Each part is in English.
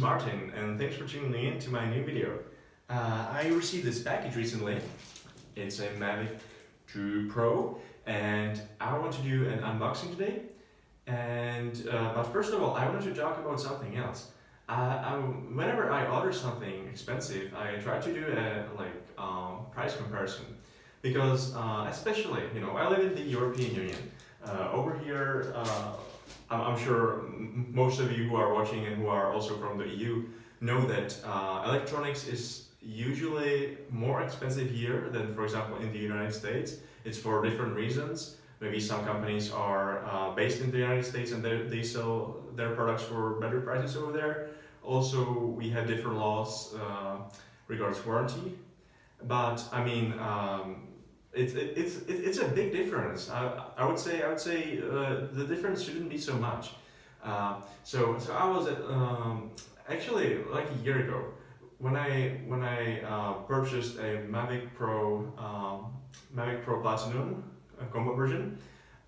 Martin, and thanks for tuning in to my new video. I received this package recently. It's a Mavic 2 Pro, and I want to do an unboxing today. But first of all, I wanted to talk about something else. Whenever I order something expensive, I try to do a price comparison, because especially, I live in the European Union. Over here, I'm sure most of you who are watching and who are also from the EU know that electronics is usually more expensive here than, for example, in the United States. It's for different reasons. Maybe some companies are based in the United States and they sell their products for better prices over there. Also, we have different laws regards warranty. But I mean, it's a big difference. I would say the difference shouldn't be so much. So I was at actually like a year ago when I purchased a Mavic Pro Platinum combo version.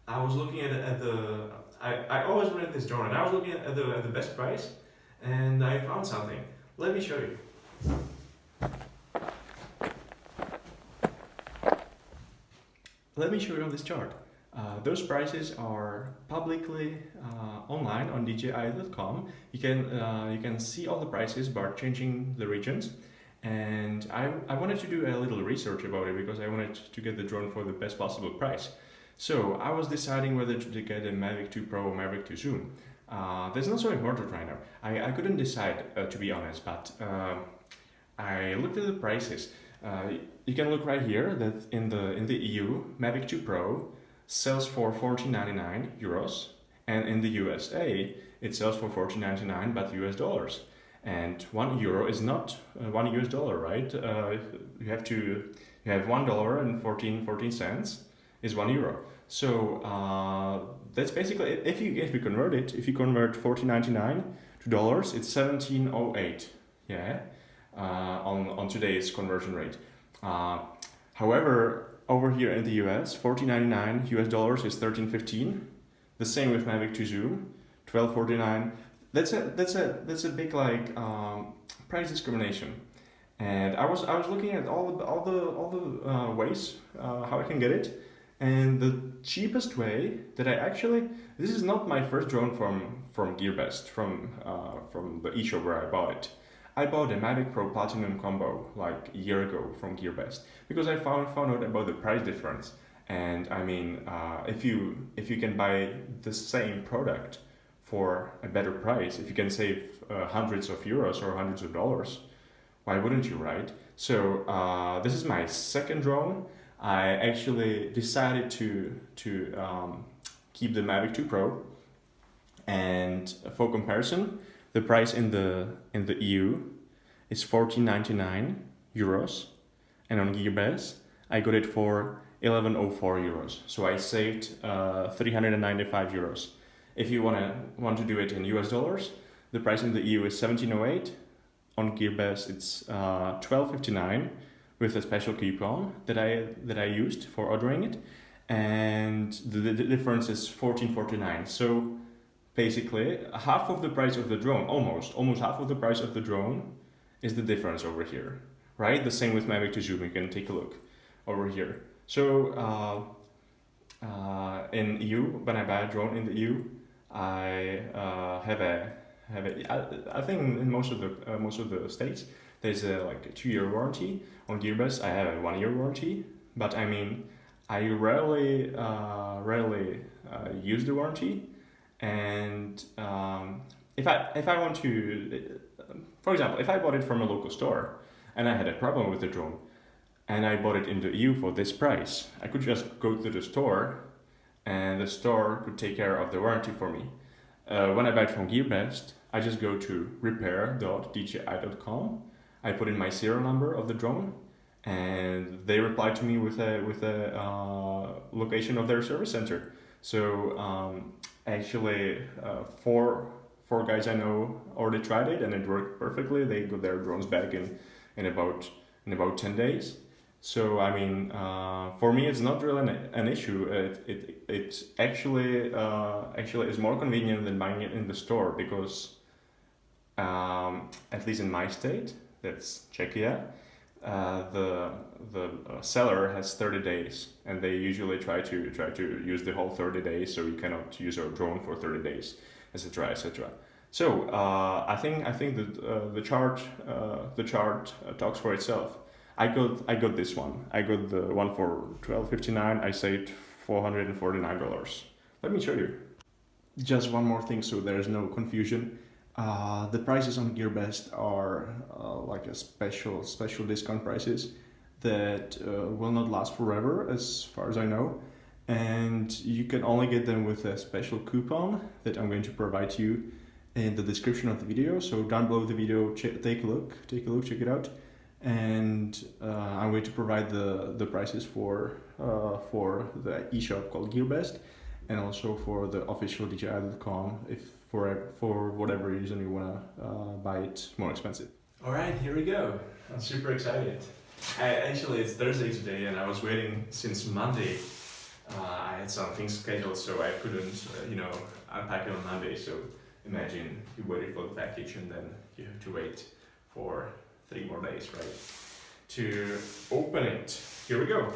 I was looking at the I always wanted this drone, and I was looking at the best price, and I found something. Let me show you. Let me show you on this chart. Those prices are publicly online on DJI.com. You can see all the prices by changing the regions. And I wanted to do a little research about it because I wanted to get the drone for the best possible price. So I was deciding whether to get a Mavic 2 Pro or Mavic 2 Zoom. That's not so important right now. I couldn't decide, to be honest, but I looked at the prices. You can look right here that in the EU, Mavic 2 Pro sells for €14.99, and in the USA it sells for $14.99 but US dollars. And €1 is not $1 right? You have $1 and 14 cents is €1. So that's basically if you convert $14.99 to dollars, it's 17.08. Yeah. On today's conversion rate. However, over here in the US, $14.99 US dollars is $13.15. The same with Mavic 2 Zoom, $12.49. That's a big price discrimination. And I was looking at all the ways how I can get it, and the cheapest way that this is not my first drone from GearBest, from the eShop where I bought it. I bought a Mavic Pro Platinum combo like a year ago from GearBest because I found out about the price difference. And I mean, if you can buy the same product for a better price, if you can save hundreds of euros or hundreds of dollars, why wouldn't you, right? So this is my second drone. I actually decided to keep the Mavic 2 Pro, and for comparison, the price in the EU is €14.99, and on GearBest I got it for €11.04. So I saved €395. If you want to do it in US dollars, the price in the EU is 17.08. On GearBest it's 12.59 with a special coupon that I used for ordering it, and the difference is 14.49. So basically, half of the price of the drone, almost half of the price of the drone is the difference over here, right? The same with Mavic 2 Zoom. You can take a look over here. So in EU, when I buy a drone in the EU, I I think in most of the states there's a 2-year warranty. On GearBest I have a 1-year warranty, but I mean I rarely use the warranty. And if I want to, for example, if I bought it from a local store and I had a problem with the drone and I bought it in the EU for this price, I could just go to the store and the store could take care of the warranty for me. When I buy it from GearBest, I just go to repair.dji.com. I put in my serial number of the drone, and they reply to me with a location of their service center. So actually, four guys I know already tried it, and it worked perfectly. They got their drones back in about 10 days. So I mean, for me, it's not really an issue. It actually is more convenient than buying it in the store, because At least in my state, that's Czechia, the seller has 30 days, and they usually try to use the whole 30 days, so you cannot use your drone for 30 days, etc., etc. So I think that the chart talks for itself. I got this one. I got the one for $12.59. I saved $449. Let me show you. Just one more thing, so there is no confusion. The prices on GearBest are like a special discount prices that will not last forever, as far as I know, and you can only get them with a special coupon that I'm going to provide you in the description of the video. So down below the video, take a look, check it out, and I'm going to provide the prices for the eShop called GearBest, and also for the official DJI.com if for whatever reason you want to buy it more expensive. Alright, here we go. I'm super excited. Actually, it's Thursday today and I was waiting since Monday. I had some things scheduled, so I couldn't, unpack it on Monday. So imagine you waited for the package and then you have to wait for 3 more days, right? To open it. Here we go.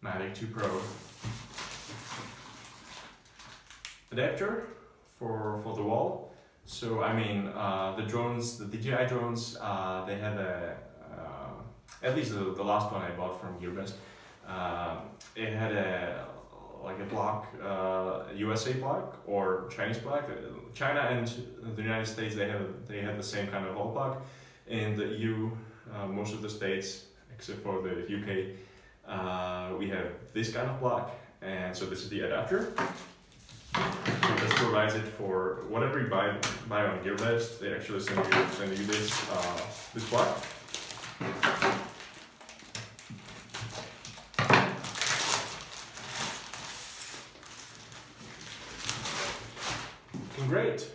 Mavic 2 Pro adapter for the wall. So I mean the drones, the DJI drones, they have a at least the last one I bought from GearBest, it had a block, USA block or Chinese block. China and the United States, they have the same kind of wall block. In the EU, most of the states except for the UK, we have this kind of block, and so this is the adapter. So this provides it for whatever you buy on GearBest. They actually send you this block. Looking great.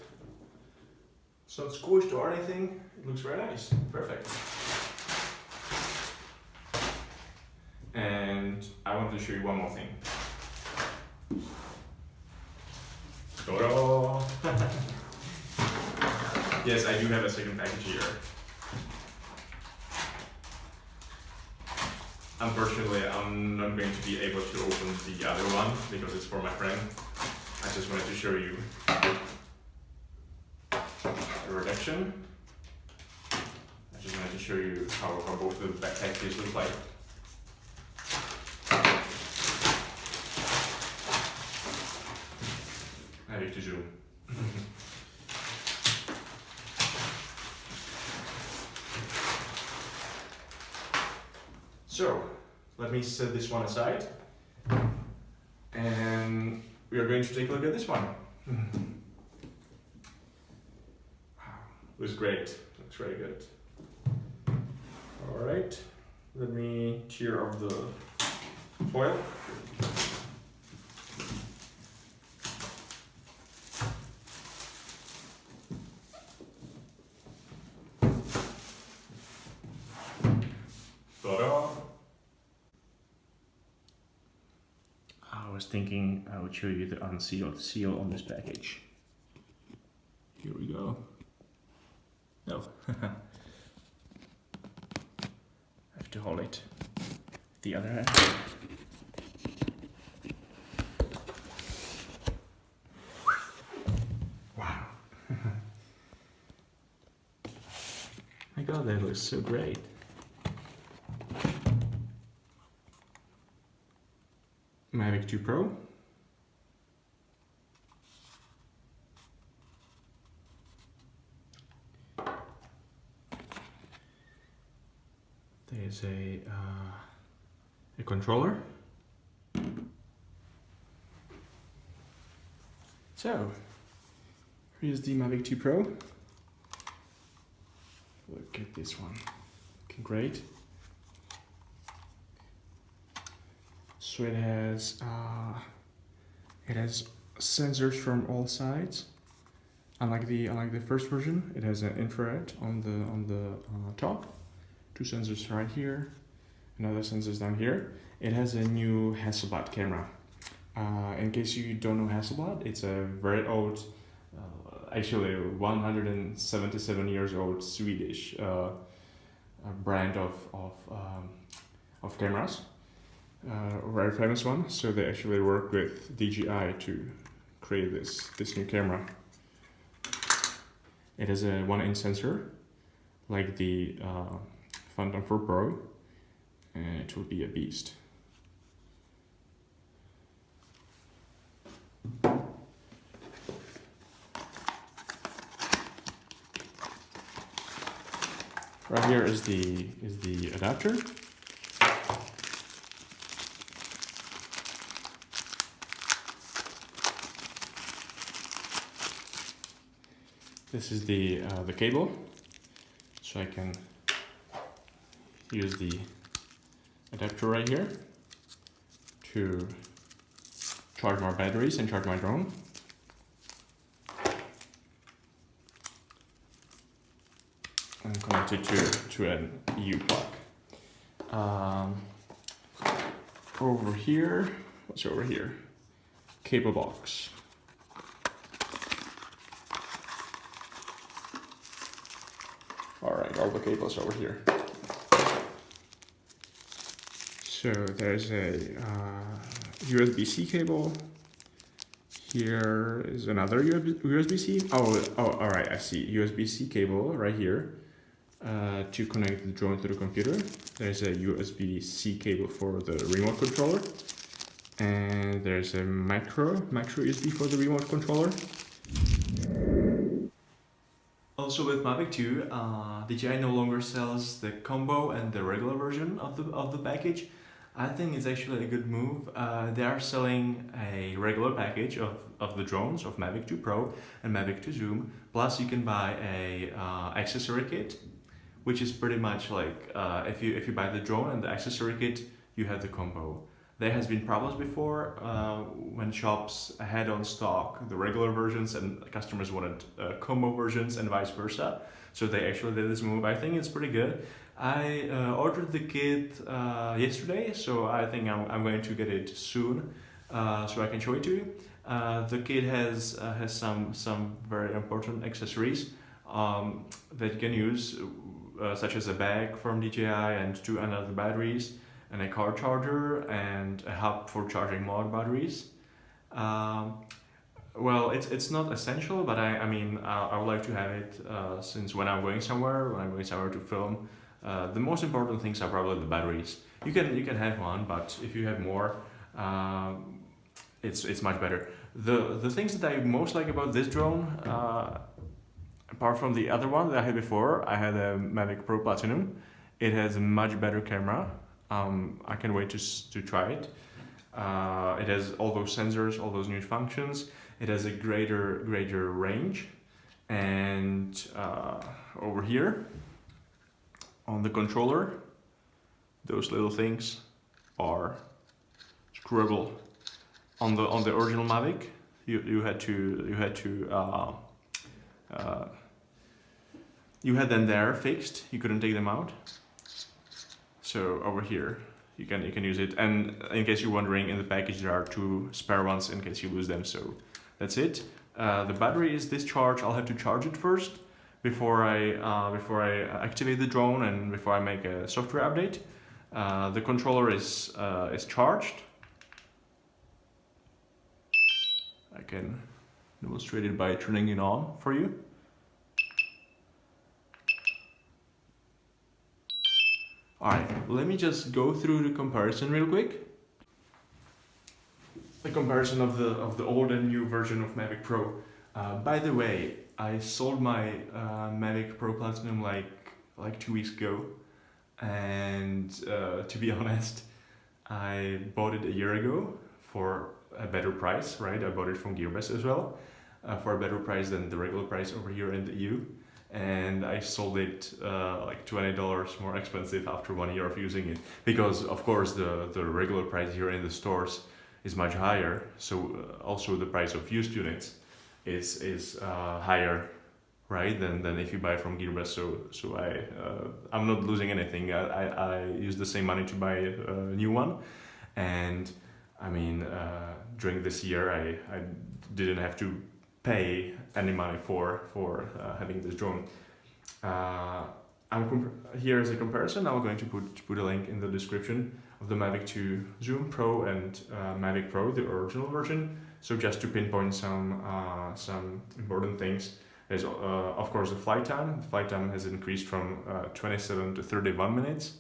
It's not squished or anything. It looks very nice. Perfect. And I want to show you one more thing. Ta-da! Yes, I do have a second package here. Unfortunately, I'm not going to be able to open the other one because it's for my friend. I just wanted to show you the reduction. I just wanted to show you how both the back packages look like. I need to zoom. So, let me set this one aside, and we are going to take a look at this one. Wow, looks great, looks very good. All right, let me tear off the foil. I was thinking I would show you the unsealed seal on this package. Here we go. No. I have to hold it with the other hand. Wow. My God, that looks so great. Mavic 2 Pro. There's a controller. So, here's the Mavic 2 Pro. Look at this one. Looking great. So it has It has sensors from all sides. Unlike the first version, it has an infrared on the top, 2 sensors right here, another sensors down here. It has a new Hasselblad camera. In case you don't know Hasselblad, it's a very old, actually 177 years old Swedish brand of cameras, a very famous one. So they actually work with DJI to create this new camera. It has a 1-inch sensor, like the Phantom 4 Pro, and it will be a beast. Right here is the adapter. This is the cable, so I can use the adapter right here to charge my batteries and charge my drone. And connect it to an EU plug. Over here, what's over here? Cable box. Alright, all the cables over here. So there's a USB-C cable. Here is another USB-C. Oh, alright, I see. USB-C cable right here to connect the drone to the computer. There's a USB-C cable for the remote controller. And there's a micro USB for the remote controller. Also with Mavic 2, DJI no longer sells the combo and the regular version of the package. I think it's actually a good move. They are selling a regular package of the drones of Mavic 2 Pro and Mavic 2 Zoom. Plus you can buy a accessory kit, which is pretty much like if you buy the drone and the accessory kit, you have the combo. There has been problems before when shops had on stock the regular versions and customers wanted combo versions and vice versa. So they actually did this move. I think it's pretty good. I ordered the kit yesterday, so I think I'm going to get it soon, so I can show it to you. The kit has some very important accessories that you can use, such as a bag from DJI and 2 another batteries, and a car charger and a hub for charging more batteries. Well, it's not essential, but I mean I would like to have it since when I'm going somewhere to film. The most important things are probably the batteries. You can have one, but if you have more, it's much better. The things that I most like about this drone, apart from the other one that I had before, I had a Mavic Pro Platinum. It has a much better camera. I can't wait to try it. It has all those sensors, all those new functions. It has a greater range. And over here on the controller, those little things are screwable. On the original Mavic, you had them there fixed. You couldn't take them out. So over here, you can use it. And in case you're wondering, in the package there are 2 spare ones in case you lose them. So that's it. The battery is discharged. I'll have to charge it first before I activate the drone and before I make a software update. The controller is charged. I can demonstrate it by turning it on for you. Alright, let me just go through the comparison real quick. The comparison of the old and new version of Mavic Pro. By the way, I sold my Mavic Pro Platinum like 2 weeks ago, and to be honest, I bought it a year ago for a better price, right? I bought it from Gearbest as well, for a better price than the regular price over here in the EU. And I sold it like $20 more expensive after 1 year of using it, because of course the regular price here in the stores is much higher. So also the price of used units is higher, right? Than if you buy from Gearbest. So I'm not losing anything. I use the same money to buy a new one, and I mean during this year I didn't have to pay any money for having this drone. Here is a comparison. I'm going to put a link in the description of the Mavic 2 Zoom Pro and Mavic Pro, the original version. So just to pinpoint some important things. There's of course the flight time. The flight time has increased from 27 to 31 minutes.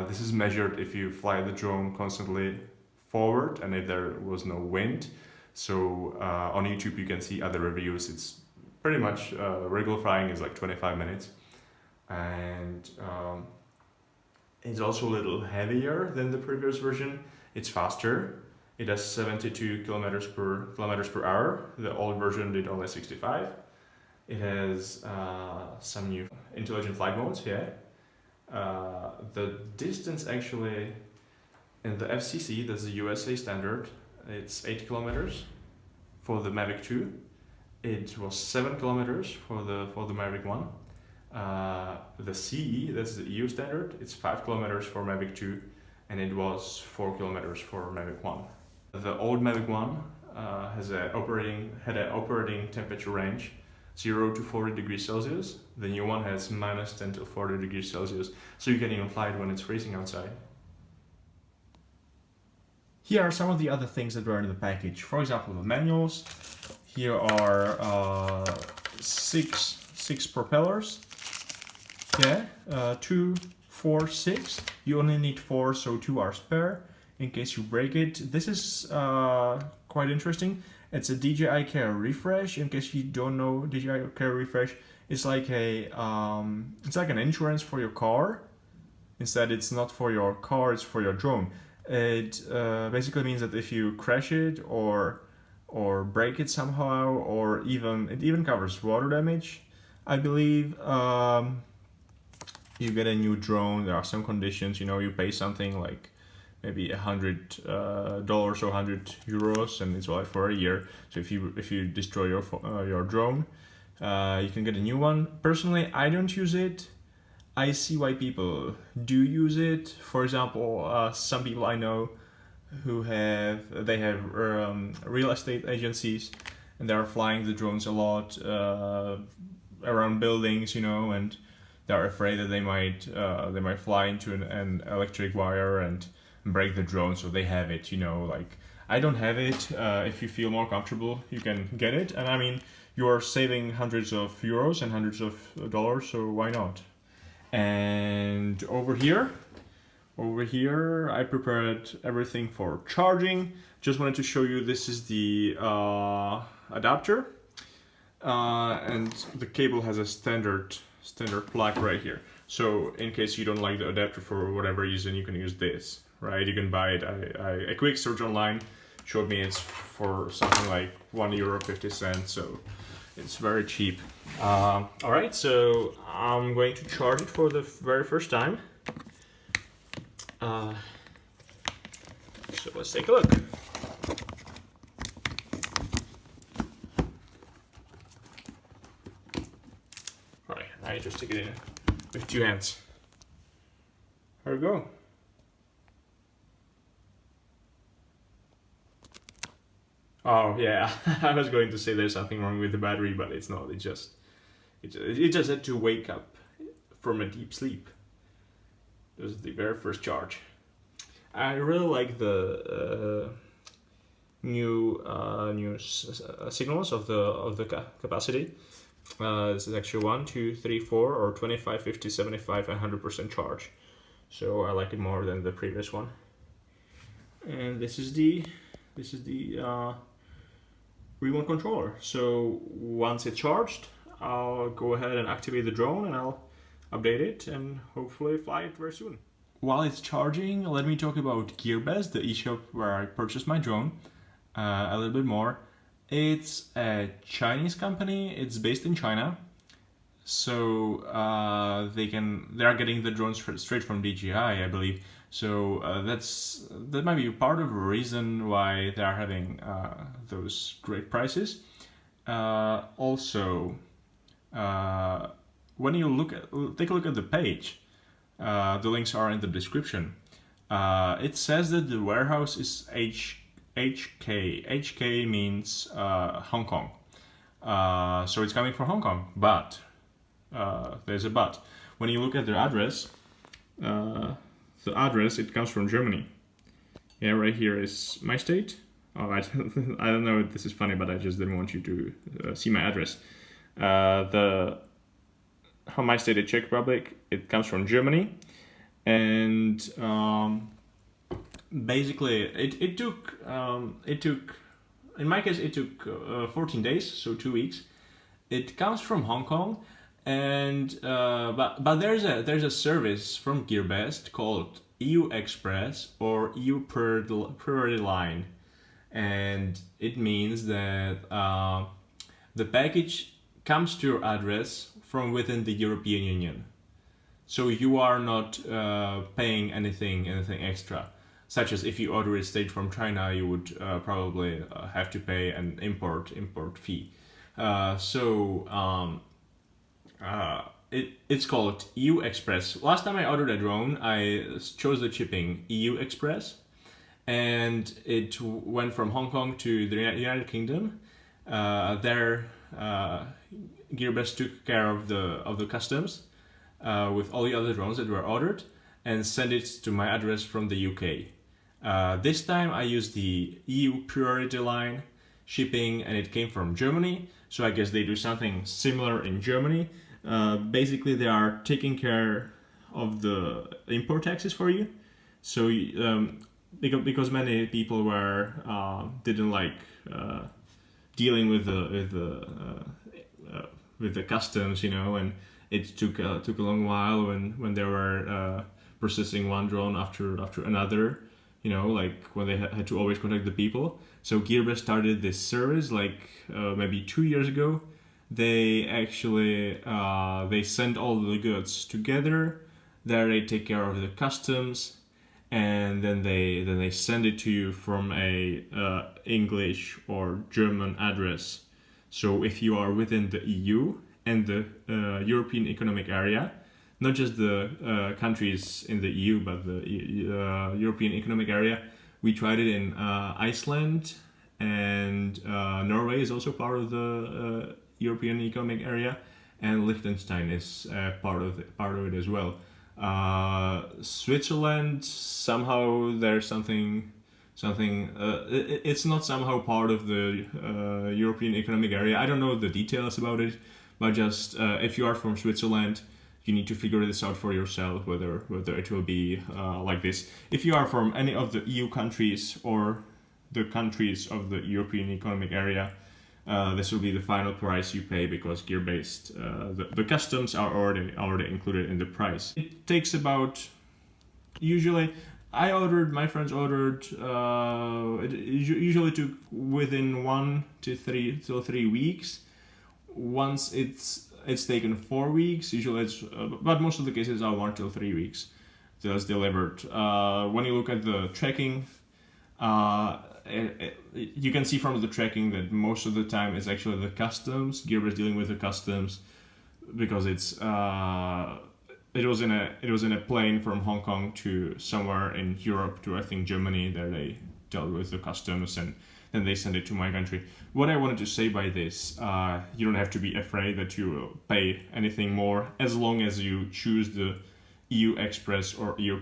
This is measured if you fly the drone constantly forward and if there was no wind. So on YouTube you can see other reviews. It's pretty much regular flying is like 25 minutes. And it's also a little heavier than the previous version. It's faster. It does 72 kilometers per hour. The old version did only 65. It has some new intelligent flight modes. Yeah. The distance actually in the FCC, that's the USA standard, it's 8 kilometers for the Mavic 2. It was 7 kilometers for the Mavic 1. The CE, that's the EU standard, it's 5 kilometers for Mavic 2, and it was 4 kilometers for Mavic 1. The old Mavic 1 had an operating temperature range 0 to 40 degrees Celsius. The new one has minus 10 to 40 degrees Celsius, so you can even fly it when it's freezing outside. Here are some of the other things that were in the package. For example, the manuals. Here are six propellers. Yeah, 2, 4, 6. You only need 4, so 2 are spare in case you break it. This is quite interesting. It's a DJI Care Refresh. In case you don't know, DJI Care Refresh is like it's like an insurance for your car. Instead, it's not for your car; it's for your drone. It basically means that if you crash it or break it somehow, or it even covers water damage, I believe. You get a new drone. There are some conditions. You pay something like maybe $100 or €100, and it's valid for a year. So if you destroy your drone, you can get a new one. Personally, I don't use it. I see why people do use it. For example, some people I know who have real estate agencies, and they're flying the drones a lot around buildings, and they're afraid that they might fly into an electric wire and break the drone, so they have it. Like I don't have it. If you feel more comfortable, you can get it, and I mean you are saving hundreds of euros and hundreds of dollars, so why not? And over here I prepared everything for charging. Just wanted to show you, this is the adapter, and the cable has a standard plug right here. So in case you don't like the adapter for whatever reason, you can use this, right? You can buy it. A quick search online showed me it's for something like €1.50, so it's very cheap. Alright, so I'm going to charge it for the very first time. So let's take a look. Alright, I just stick it in with 2 hands. There we go. Oh yeah, I was going to say there's something wrong with the battery, but it's not. It just had to wake up from a deep sleep. This is the very first charge. I really like the new signals of the capacity. This is actually 1, 2, 3, 4, or 25, 50, 75, and 100% charge. So I like it more than the previous one. And this is the remote controller. So once it's charged, I'll go ahead and activate the drone, and I'll update it and hopefully fly it very soon. While it's charging, let me talk about Gearbest, the eShop where I purchased my drone, a little bit more. It's a Chinese company. It's based in China, so they are getting the drones straight from DJI, I believe. So that might be part of the reason why they are having those great prices. Also, when you take a look at the page, the links are in the description. It says that the warehouse is HK. HK means Hong Kong. So it's coming from Hong Kong, but there's a but. When you look at their address, it comes from Germany. Yeah, right here is my state. Oh, I don't know if this is funny, but I just didn't want you to see my address. My state is Czech Republic. It comes from Germany, and basically it took in my case it took 14 days, so 2 weeks. It comes from Hong Kong, and but there's a service from GearBest called EU Express or EU Priority Line, and it means that the package comes to your address from within the European Union, so you are not paying anything extra. Such as if you order it straight from China, you would probably have to pay an import fee. It's called EU Express. Last time I ordered a drone, I chose the shipping EU Express, and it went from Hong Kong to the United Kingdom. There, GearBest took care of the customs with all the other drones that were ordered and sent it to my address from the UK. This time I used the EU Priority Line shipping, and it came from Germany. So I guess they do something similar in Germany. Basically, they are taking care of the import taxes for you. So because many people didn't like dealing with the customs, and it took a long while when they were processing one drone after another. Like when they had to always contact the people. So GearBest started this service maybe 2 years ago. They actually they send all the goods together. There they take care of the customs, and then they send it to you from a English or German address. So if you are within the EU and the European Economic Area, not just the countries in the EU, but the European Economic Area. We tried it in Iceland, and Norway is also part of the European Economic Area, and Liechtenstein is part of it as well. Switzerland, somehow there's something. It's not somehow part of the European Economic Area. I don't know the details about it, but just if you are from Switzerland, you need to figure this out for yourself, whether it will be like this. If you are from any of the EU countries or the countries of the European Economic Area, this will be the final price you pay, because GearBest, the customs are already included in the price. It takes about, usually, my friends ordered, it usually took within 1 to 3 weeks. Once it's taken 4 weeks, usually but most of the cases are 1 to 3 weeks till it's delivered. When you look at the tracking, you can see from the tracking that most of the time it's actually the customs. GearBest dealing with the customs, because it was in a plane from Hong Kong to somewhere in Europe, to I think Germany. There they dealt with the customs, and then they send it to my country. What I wanted to say by this, you don't have to be afraid that you will pay anything more as long as you choose the EU Express or EU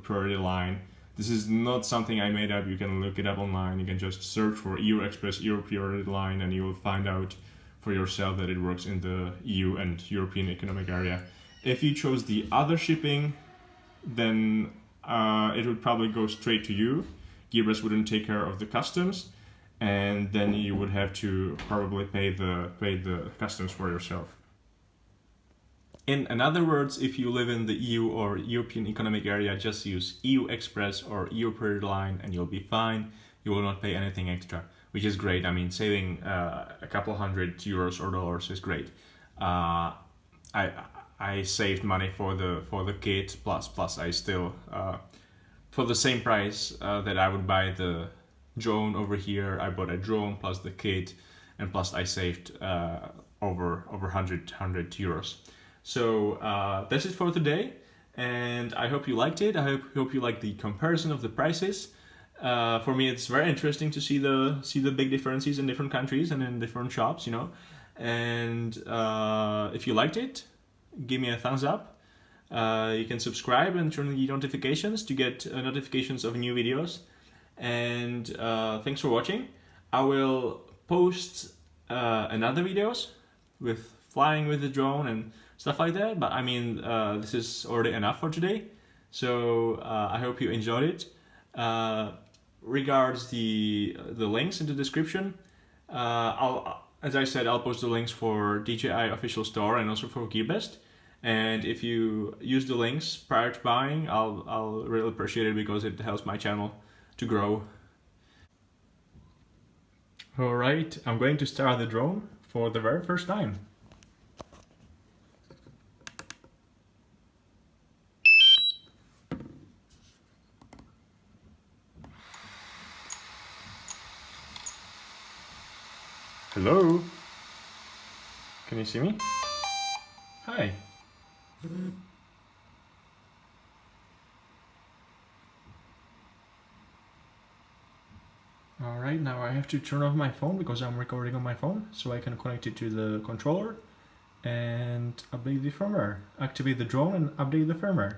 Priority Line. This is not something I made up. You can look it up online. You can just search for EU Express, EU Priority Line, and you will find out for yourself that it works in the EU and European Economic Area. If you chose the other shipping, then it would probably go straight to you. GearBest wouldn't take care of the customs, and then you would have to probably pay the customs for yourself. In other words, if you live in the EU or European Economic Area, just use EU Express or EU Priority Line and you'll be fine. You will not pay anything extra, which is great. I mean, saving a couple €100 or dollars is great. I saved money for the kit, plus I still for the same price that I would buy the drone over here. I bought a drone plus the kit, and plus I saved over 100 euros. So that's it for today, and I hope you liked it. I hope you liked the comparison of the prices. For me, it's very interesting to see the big differences in different countries and in different shops, you know. And if you liked it, give me a thumbs up. You can subscribe and turn on the notifications to get notifications of new videos. And thanks for watching. I will post another videos with flying with the drone and stuff like that. But I mean, this is already enough for today. So I hope you enjoyed it. Regards the links in the description, as I said, I'll post the links for DJI official store and also for GearBest. And if you use the links prior to buying, I'll really appreciate it because it helps my channel to grow. All right, I'm going to start the drone for the very first time. Hello? Can you see me? Hi. Alright, now I have to turn off my phone because I'm recording on my phone, so I can connect it to the controller and update the firmware. Activate the drone and update the firmware.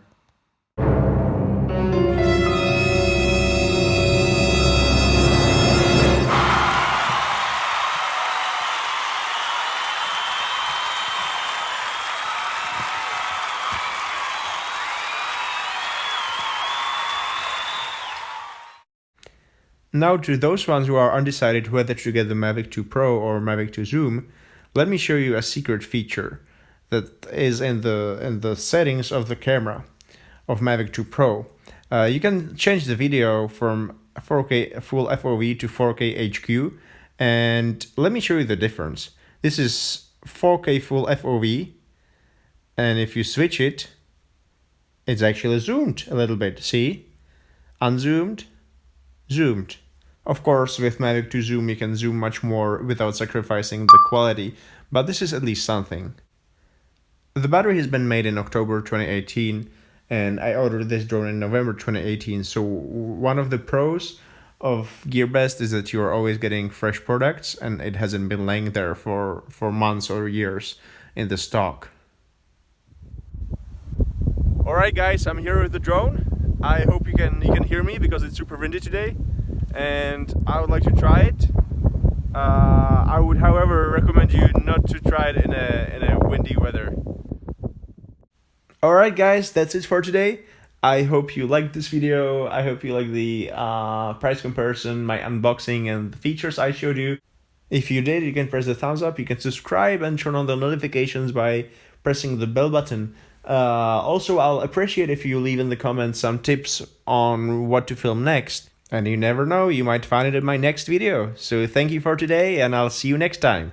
Now to those ones who are undecided whether to get the Mavic 2 Pro or Mavic 2 Zoom, let me show you a secret feature that is in the settings of the camera of Mavic 2 Pro. You can change the video from 4K full FOV to 4K HQ, and let me show you the difference. This is 4K full FOV, and if you switch it, it's actually zoomed a little bit. See? Unzoomed, zoomed. Of course, with Mavic 2 Zoom, you can zoom much more without sacrificing the quality, but this is at least something. The battery has been made in October 2018, and I ordered this drone in November 2018, so one of the pros of GearBest is that you're always getting fresh products, and it hasn't been laying there for months or years in the stock. Alright guys, I'm here with the drone. I hope you can hear me because it's super windy today. And I would like to try it. I would, however, recommend you not to try it in a windy weather. Alright guys, that's it for today. I hope you liked this video. I hope you liked the price comparison, my unboxing, and the features I showed you. If you did, you can press the thumbs up, you can subscribe and turn on the notifications by pressing the bell button. Also, I'll appreciate if you leave in the comments some tips on what to film next. And you never know, you might find it in my next video. So thank you for today, and I'll see you next time.